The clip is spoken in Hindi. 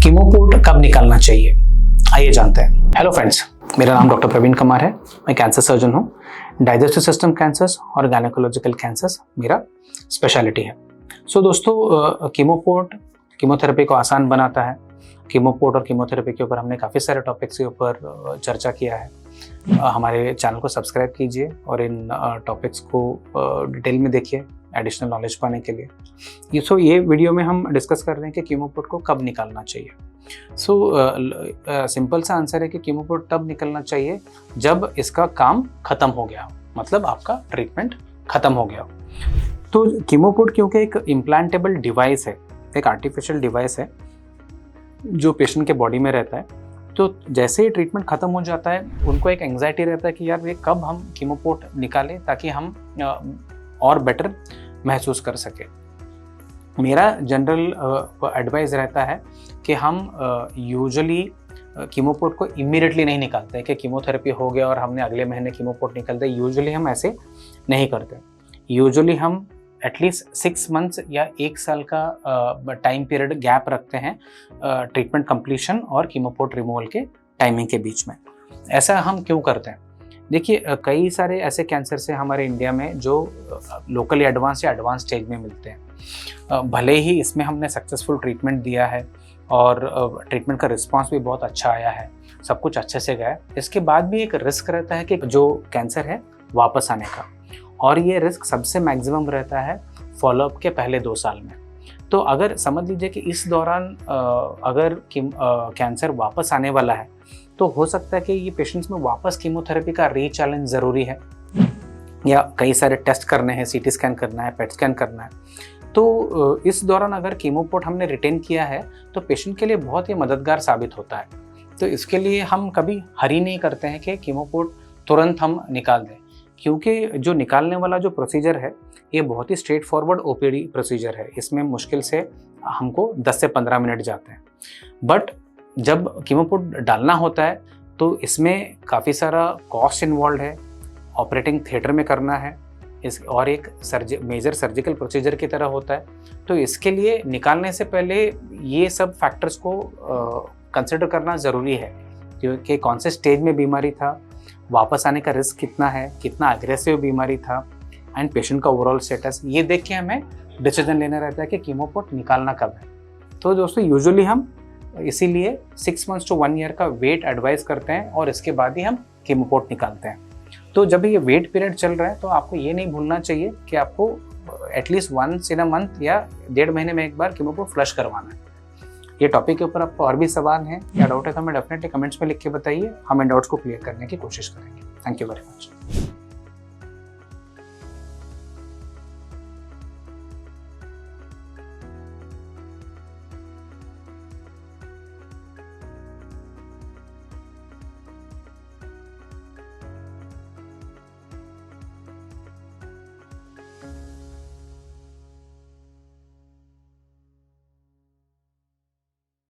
कीमोपोर्ट कब निकालना चाहिए, आइए जानते हैं। हेलो फ्रेंड्स, मेरा नाम डॉक्टर प्रवीण कुमार है। मैं कैंसर सर्जन हूँ। डाइजेस्टिव सिस्टम कैंसर्स और गायनेकोलॉजिकल कैंसर्स मेरा स्पेशलिटी है। सो दोस्तों, कीमोपोर्ट कीमोथेरेपी को आसान बनाता है। कीमोपोर्ट और कीमोथेरेपी के ऊपर हमने काफ़ी सारे टॉपिक्स के ऊपर चर्चा किया है। हमारे चैनल को सब्सक्राइब कीजिए और इन टॉपिक्स को डिटेल में देखिए एडिशनल नॉलेज पाने के लिए। ये वीडियो में हम डिस्कस कर रहे हैं कि कीमोपोर्ट को कब निकालना चाहिए। सिंपल सा आंसर है कि कीमोपोर्ट तब निकलना चाहिए जब इसका काम खत्म हो गया हो, मतलब आपका ट्रीटमेंट खत्म हो गया हो। तो कीमोपोर्ट क्योंकि एक इम्प्लांटेबल डिवाइस है, एक आर्टिफिशियल डिवाइस है जो पेशेंट के बॉडी में रहता है, तो जैसे ही ट्रीटमेंट खत्म हो जाता है उनको एक एंग्जाइटी रहता है कि यार ये कब हम कीमोपोर्ट निकालें ताकि हम और बेटर महसूस कर सके। मेरा जनरल एडवाइस रहता है कि हम यूजुअली कीमोपोर्ट को इमीडिएटली नहीं निकालते कि कीमोथेरेपी हो गया और हमने अगले महीने कीमोपोर्ट निकालते। यूजुअली हम ऐसे नहीं करते। यूजुअली हम एटलीस्ट 6 मंथ्स या 1 साल का टाइम पीरियड गैप रखते हैं ट्रीटमेंट कंप्लीशन और कीमोपोर्ट रिमूवल के टाइमिंग के बीच में। ऐसा हम क्यों करते हैं? देखिए, कई सारे ऐसे कैंसर से हमारे इंडिया में जो लोकली एडवांस या एडवांस स्टेज में मिलते हैं। भले ही इसमें हमने सक्सेसफुल ट्रीटमेंट दिया है और ट्रीटमेंट का रिस्पांस भी बहुत अच्छा आया है, सब कुछ अच्छे से गया है, इसके बाद भी एक रिस्क रहता है कि जो कैंसर है वापस आने का, और ये रिस्क सबसे मैक्सिमम रहता है फॉलोअप के पहले 2 साल में। तो अगर समझ लीजिए कि इस दौरान अगर कैंसर वापस आने वाला है तो हो सकता है कि ये पेशेंट्स में वापस कीमोथेरेपी का रीचैलेंज ज़रूरी है, या कई सारे टेस्ट करने हैं, सीटी स्कैन करना है, पेट स्कैन करना है। तो इस दौरान अगर कीमोपोर्ट हमने रिटेन किया है तो पेशेंट के लिए बहुत ही मददगार साबित होता है। तो इसके लिए हम कभी हरी नहीं करते हैं कि कीमोपोर्ट तुरंत हम निकाल दें, क्योंकि जो निकालने वाला जो प्रोसीजर है ये बहुत ही स्ट्रेट फॉरवर्ड ओपीडी प्रोसीजर है। इसमें मुश्किल से हमको 10 से 15 मिनट जाते हैं। बट जब कीमोपोर्ट डालना होता है तो इसमें काफ़ी सारा कॉस्ट इन्वॉल्व है, ऑपरेटिंग थिएटर में करना है और एक मेजर सर्जिकल प्रोसीजर की तरह होता है। तो इसके लिए निकालने से पहले ये सब फैक्टर्स को कंसिडर करना ज़रूरी है, क्योंकि कौन से स्टेज में बीमारी था, वापस आने का रिस्क कितना है, कितना अग्रेसिव बीमारी था, एंड पेशेंट का ओवरऑल स्टेटस, ये देख के हमें डिसीजन लेना रहता है कि कीमोपोर्ट निकालना कब है। तो दोस्तों, यूजुअली हम इसीलिए 6 मंथ्स टू 1 ईयर का वेट एडवाइस करते हैं और इसके बाद ही हम कीमोपोर्ट निकालते हैं। तो जब ये वेट पीरियड चल रहा है तो आपको ये नहीं भूलना चाहिए कि आपको एटलीस्ट 1 इन अ मंथ या 1.5 महीने में एक बार कीमोपोर्ट फ्लश करवाना है। ये टॉपिक के ऊपर आपको और भी सवाल हैं या डाउट है तो हमें डेफिनेटली कमेंट्स में लिख के बताइए। हम इन डाउट्स को क्लियर करने की कोशिश करेंगे। Thank you very much.